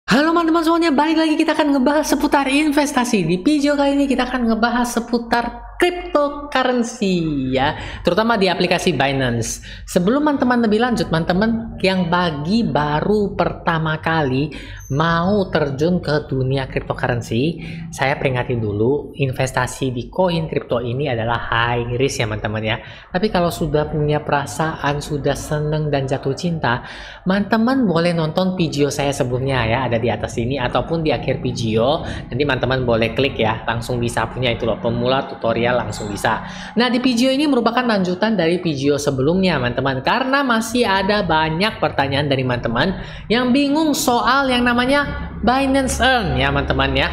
Halo teman-teman semuanya, balik lagi kita akan ngebahas seputar investasi. Di video kali ini kita akan ngebahas seputar cryptocurrency ya, terutama di aplikasi Binance. Sebelum teman-teman lebih lanjut, teman-teman yang bagi baru pertama kali mau terjun ke dunia cryptocurrency, saya peringatin dulu, investasi di koin kripto ini adalah high risk ya teman-teman ya. Tapi kalau sudah punya perasaan, sudah seneng dan jatuh cinta, teman-teman boleh nonton video saya sebelumnya ya, ada di atas ini ataupun di akhir video. Nanti teman-teman boleh klik ya, langsung bisa punya itu loh, pemula tutorial langsung bisa. Nah, di video ini merupakan lanjutan dari video sebelumnya teman-teman, karena masih ada banyak pertanyaan dari teman-teman yang bingung soal yang namanya Binance Earn ya teman-teman ya.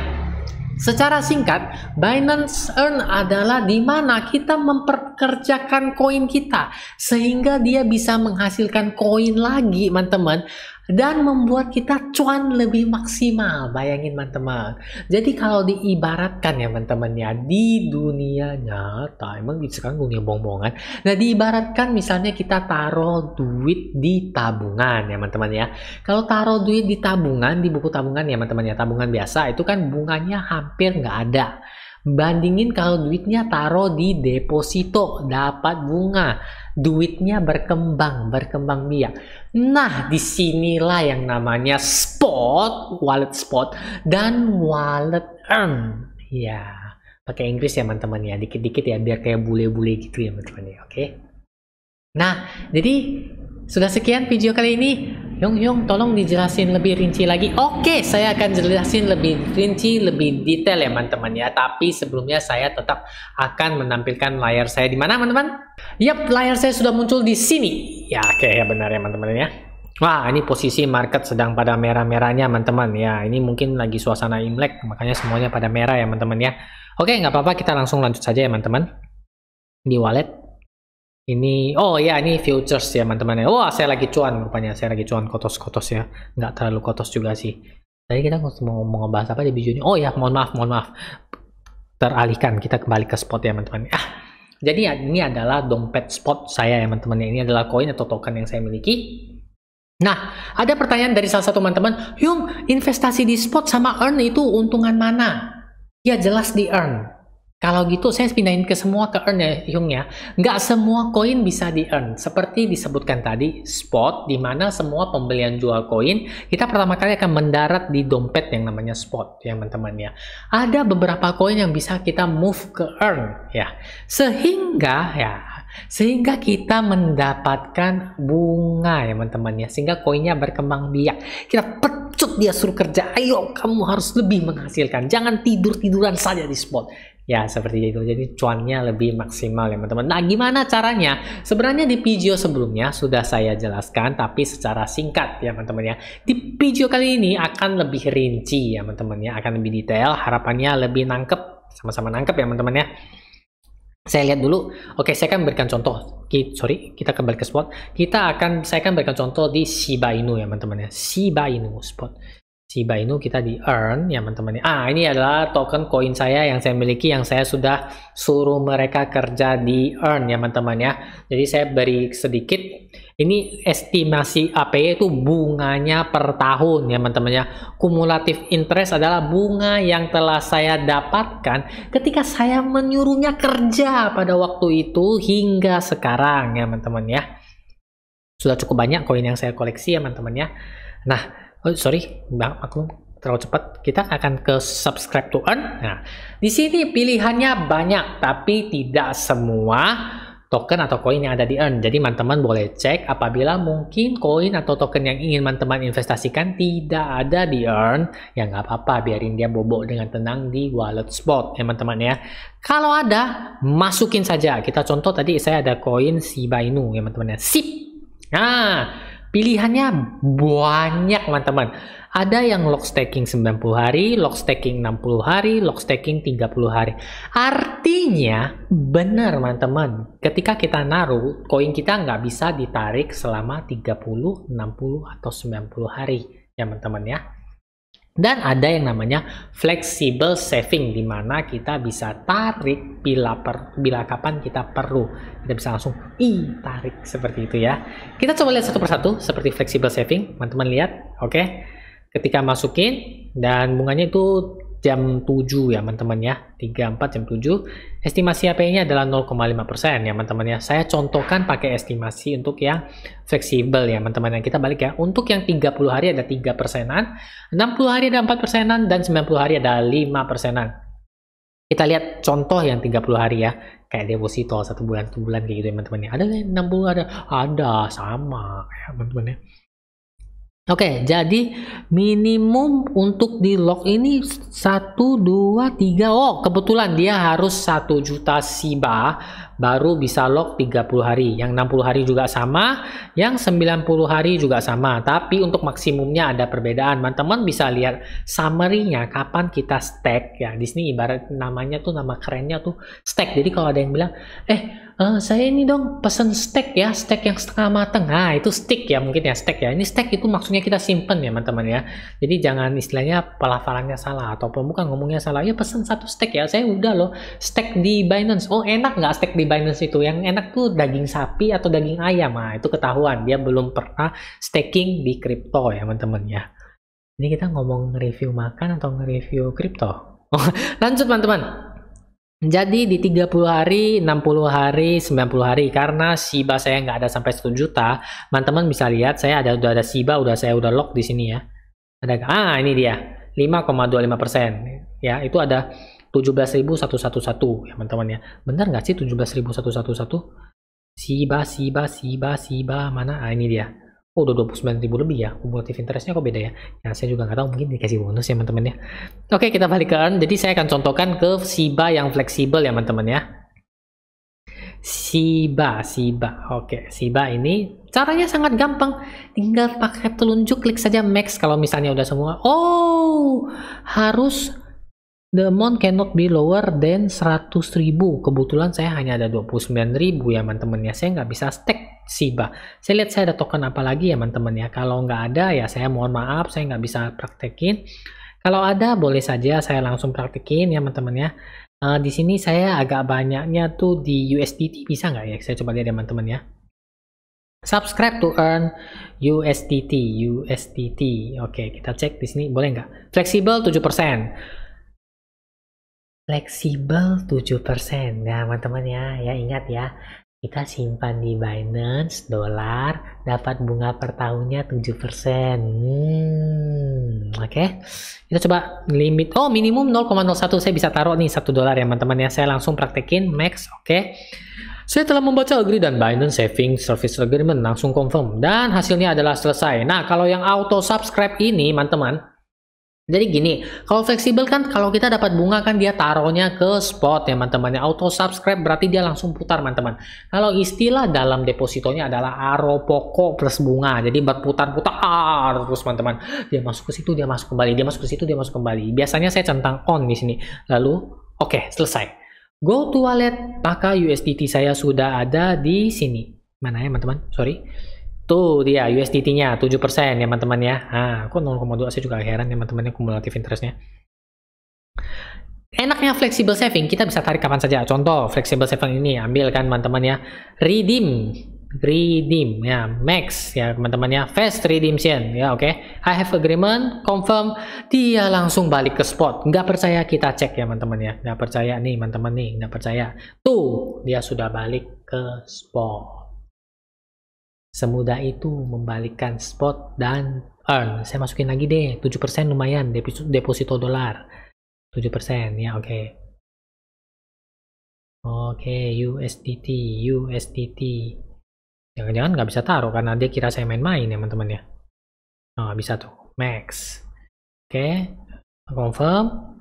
Secara singkat, Binance Earn adalah di mana kita memperkerjakan koin kita sehingga dia bisa menghasilkan koin lagi teman-teman, dan membuat kita cuan lebih maksimal. Bayangin teman-teman. Jadi kalau diibaratkan ya teman-teman ya, di dunia nyata, emang sekarang dunia bohong-bohongan. Nah, diibaratkan misalnya kita taruh duit di tabungan ya teman-teman ya. Kalau taruh duit di tabungan, di buku tabungan ya teman-teman ya, tabungan biasa itu kan bunganya hampir nggak ada. Bandingin kalau duitnya taruh di deposito, dapat bunga, duitnya berkembang biak. Nah, disinilah yang namanya spot, wallet spot, dan wallet earn. Ya, pakai Inggris ya teman-teman ya, dikit-dikit ya, biar kayak bule-bule gitu ya teman-teman ya, oke? Nah, jadi sudah sekian video kali ini. Yung tolong dijelasin lebih rinci lagi. Oke, saya akan jelasin lebih rinci, lebih detail ya teman-teman ya. Tapi sebelumnya saya tetap akan menampilkan layar saya di mana teman-teman? Yap, layar saya sudah muncul di sini. Ya, oke ya, benar ya teman-teman ya. Wah, ini posisi market sedang pada merah-merahnya teman-teman ya. Ini mungkin lagi suasana Imlek, makanya semuanya pada merah ya teman-teman ya. Oke, nggak apa-apa, kita langsung lanjut saja ya teman-teman. Di wallet. Ini, oh ya, ini futures ya teman-teman ya. Wah, saya lagi cuan rupanya, saya lagi cuan kotos-kotos ya. Nggak terlalu kotos juga sih. Tadi kita mau ngebahas apa di video ini? Oh ya, mohon maaf. Teralihkan, kita kembali ke spot ya teman-teman. Jadi ya, ini adalah dompet spot saya ya teman-teman. Ini adalah koin atau token yang saya miliki. Nah, ada pertanyaan dari salah satu teman-teman, Yung, investasi di spot sama earn itu untungan mana? Ya, jelas di earn. Kalau gitu saya pindahin ke semua ke earn ya Yung ya. Nggak semua koin bisa di earn. Seperti disebutkan tadi, spot, di mana semua pembelian jual koin, kita pertama kali akan mendarat di dompet yang namanya spot ya teman-teman ya. Ada beberapa koin yang bisa kita move ke earn ya. Sehingga kita mendapatkan bunga ya teman-teman ya. Sehingga koinnya berkembang biak. Kita pecut dia, suruh kerja. Ayo, kamu harus lebih menghasilkan. Jangan tidur-tiduran saja di spot. Ya, seperti itu. Jadi cuannya lebih maksimal ya teman-teman. Nah, gimana caranya? Sebenarnya di video sebelumnya sudah saya jelaskan, tapi secara singkat ya teman-teman ya. Di video kali ini akan lebih rinci ya teman-teman ya. Akan lebih detail. Harapannya lebih nangkep. Sama-sama nangkep ya teman-teman ya. Saya lihat dulu. Oke, saya akan berikan contoh. Kita kembali ke spot. Saya akan berikan contoh di Shiba Inu ya teman-teman ya. Shiba Inu spot. Shiba Inu kita di earn ya teman-teman. Ini adalah token koin saya yang saya miliki, yang saya sudah suruh mereka kerja di earn ya teman-teman ya. Jadi saya beri sedikit. Ini estimasi APY itu bunganya per tahun ya teman-teman ya. Kumulatif interest adalah bunga yang telah saya dapatkan ketika saya menyuruhnya kerja pada waktu itu hingga sekarang ya teman-teman ya. Sudah cukup banyak koin yang saya koleksi ya teman-teman ya. Nah, maklum terlalu cepat. Kita akan ke subscribe to earn. Nah, di sini pilihannya banyak, tapi tidak semua token atau koin yang ada di earn. Jadi teman-teman boleh cek apabila mungkin koin atau token yang ingin teman-teman investasikan tidak ada di earn, ya nggak apa-apa, biarin dia bobok dengan tenang di wallet spot ya teman-teman ya. Kalau ada, masukin saja. Kita contoh tadi saya ada koin Shiba Inu ya teman-teman ya. Sip. Nah, pilihannya banyak teman-teman. Ada yang lock staking 90 hari, lock staking 60 hari, lock staking 30 hari. Artinya benar teman-teman, ketika kita naruh, koin kita nggak bisa ditarik selama 30, 60, atau 90 hari ya teman-teman ya. Dan ada yang namanya flexible saving, di mana kita bisa tarik bila kapan kita perlu. Kita bisa langsung tarik seperti itu ya. Kita coba lihat satu persatu seperti flexible saving, teman-teman lihat, oke? ketika masukin, dan bunganya itu jam 7 ya teman-teman ya, 34 jam 7. Estimasi APY-nya adalah 0,5% ya teman-teman ya. Saya contohkan pakai estimasi untuk yang fleksibel ya teman-teman. Yang kita balik ya, untuk yang 30 hari ada 3%-an, 60 hari ada 4%-an, dan 90 hari ada 5%-an. Kita lihat contoh yang 30 hari ya, kayak deposito 1 bulan kayak gitu ya teman-teman ya. Ada 60 ada sama ya teman-teman ya. Oke, jadi minimum untuk di lock ini 1, 2, 3. Oh, kebetulan dia harus 1 juta SHIBA baru bisa lock 30 hari. Yang 60 hari juga sama, yang 90 hari juga sama. Tapi untuk maksimumnya ada perbedaan. Teman-teman bisa lihat summary-nya kapan kita stack ya. Di sini ibarat namanya tuh, nama kerennya tuh stack. Jadi kalau ada yang bilang, saya ini dong pesen steak ya, steak yang setengah mateng. Nah, itu stick ya, mungkin ya steak ya. Ini steak itu maksudnya kita simpen ya teman-teman ya. Jadi jangan istilahnya pelafalannya salah ataupun bukan ngomongnya salah. Ya pesen 1 steak ya, saya udah loh steak di Binance. Oh, enak nggak steak di Binance itu? Yang enak tuh daging sapi atau daging ayam. Nah, itu ketahuan dia belum pernah staking di kripto ya teman-teman ya. Ini kita ngomong review makan atau nge-review kripto? Lanjut teman-teman. Jadi di 30 hari, 60 hari, 90 hari, karena SHIBA saya nggak ada sampai 1 juta, teman-teman bisa lihat saya udah ada SHIBA, saya udah lock di sini ya. Ada, ini dia, 5,25%. Ya, itu ada 17.111 ya teman-teman ya. Benar nggak sih 17.111? SHIBA, mana? Ini dia. Oh, udah 29.000 lebih ya. Kumulatif interestnya kok beda ya? Ya, saya juga nggak tahu, mungkin dikasih bonus ya teman-teman ya. Oke, kita balik ke earn. Jadi saya akan contohkan ke SHIBA yang fleksibel ya teman-teman ya. SHIBA. Oke, SHIBA ini caranya sangat gampang. Tinggal pakai telunjuk, klik saja max kalau misalnya udah semua. Oh, harus the amount cannot be lower than 100.000. Kebetulan saya hanya ada 29.000 ya teman-teman ya. Saya nggak bisa stack SHIBA. Saya lihat saya ada token apa lagi ya teman-teman ya. Kalau nggak ada ya saya mohon maaf, saya nggak bisa praktekin. Kalau ada boleh saja saya langsung praktekin ya teman-teman ya. Di sini saya agak banyaknya tuh di USDT, bisa nggak ya? Saya coba lihat ya teman-teman ya. Subscribe to earn USDT. Oke, kita cek di sini boleh nggak? Fleksibel 7%. Fleksibel 7%. Nah, teman-teman ya ingat ya. Kita simpan di Binance dolar, dapat bunga per tahunnya 7%. Oke. Kita coba limit. Oh, minimum 0,01 saya bisa taruh nih 1 dolar ya teman-teman ya. Saya langsung praktekin max. Oke. Saya telah membaca agree dan Binance Saving Service Agreement, langsung confirm dan hasilnya adalah selesai. Nah, kalau yang auto subscribe ini teman-teman, jadi gini, kalau fleksibel kan kalau kita dapat bunga kan dia taruhnya ke spot ya teman-teman. Auto subscribe berarti dia langsung putar teman-teman. Kalau istilah dalam depositonya adalah aro pokok plus bunga. Jadi berputar-putar terus teman-teman. Dia masuk ke situ, dia masuk kembali, dia masuk ke situ, dia masuk kembali. Biasanya saya centang on di sini. Lalu oke, selesai. Go to wallet, maka USDT saya sudah ada di sini. Mana ya teman-teman? Sorry. Tuh dia USDT-nya 7% ya teman-teman ya. Nah, kok 0,2 saya juga heran ya teman-teman ya kumulatif interestnya. Enaknya flexible saving, kita bisa tarik kapan saja. Contoh, flexible saving ini ambil kan teman-teman ya. Redeem ya, max ya teman-teman ya. Fast redemption ya, oke. I have agreement, confirm, dia langsung balik ke spot. Nggak percaya kita cek ya teman-teman ya. Nggak percaya nih teman-teman nih, nggak percaya. Tuh, dia sudah balik ke spot. Semudah itu membalikkan spot dan earn. Saya masukin lagi deh, 7% lumayan, deposito dolar. 7% ya, oke. Oke, USDT. Jangan-jangan nggak bisa taruh karena dia kira saya main-main ya teman-teman ya. Oh, bisa tuh, max. Oke, confirm.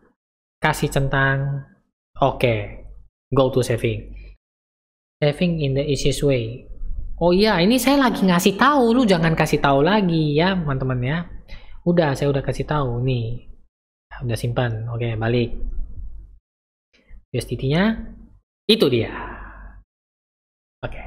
Kasih centang. Oke, go to saving. Saving in the easiest way. Oh iya, ini saya lagi ngasih tahu, lu jangan kasih tahu lagi ya, teman-teman ya. Udah, saya udah kasih tahu nih. Udah simpan. Oke, balik. USDT-nya itu dia. Oke.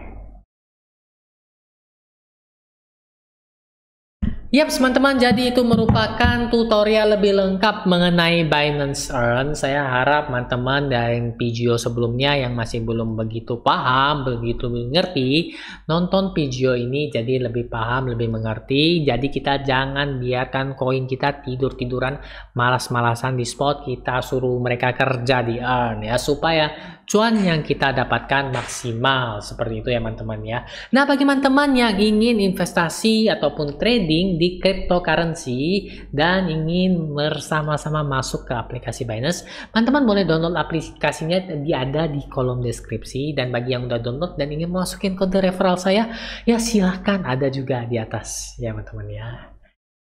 Yap, teman-teman, jadi itu merupakan tutorial lebih lengkap mengenai Binance Earn. Saya harap teman-teman dari video sebelumnya yang masih belum begitu paham, begitu mengerti, nonton video ini jadi lebih paham, lebih mengerti. Jadi kita jangan biarkan koin kita tidur-tiduran, malas-malasan di spot, kita suruh mereka kerja di Earn ya, supaya cuan yang kita dapatkan maksimal. Seperti itu ya teman-teman ya. Nah, bagi teman-teman yang ingin investasi ataupun trading di cryptocurrency dan ingin bersama-sama masuk ke aplikasi Binance, teman-teman boleh download aplikasinya, ada di kolom deskripsi. Dan bagi yang udah download dan ingin masukin kode referral saya, ya silahkan, ada juga di atas ya teman-teman ya.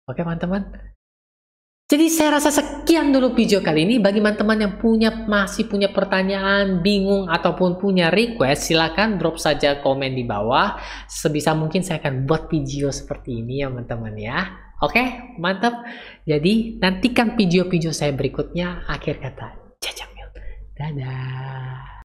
Oke teman-teman, jadi saya rasa sekian dulu video kali ini. Bagi teman-teman yang masih punya pertanyaan, bingung, ataupun punya request, silahkan drop saja komen di bawah. Sebisa mungkin saya akan buat video seperti ini ya teman-teman ya. Oke, mantap. Jadi nantikan video-video saya berikutnya. Akhir kata, Cacamil. Dadah.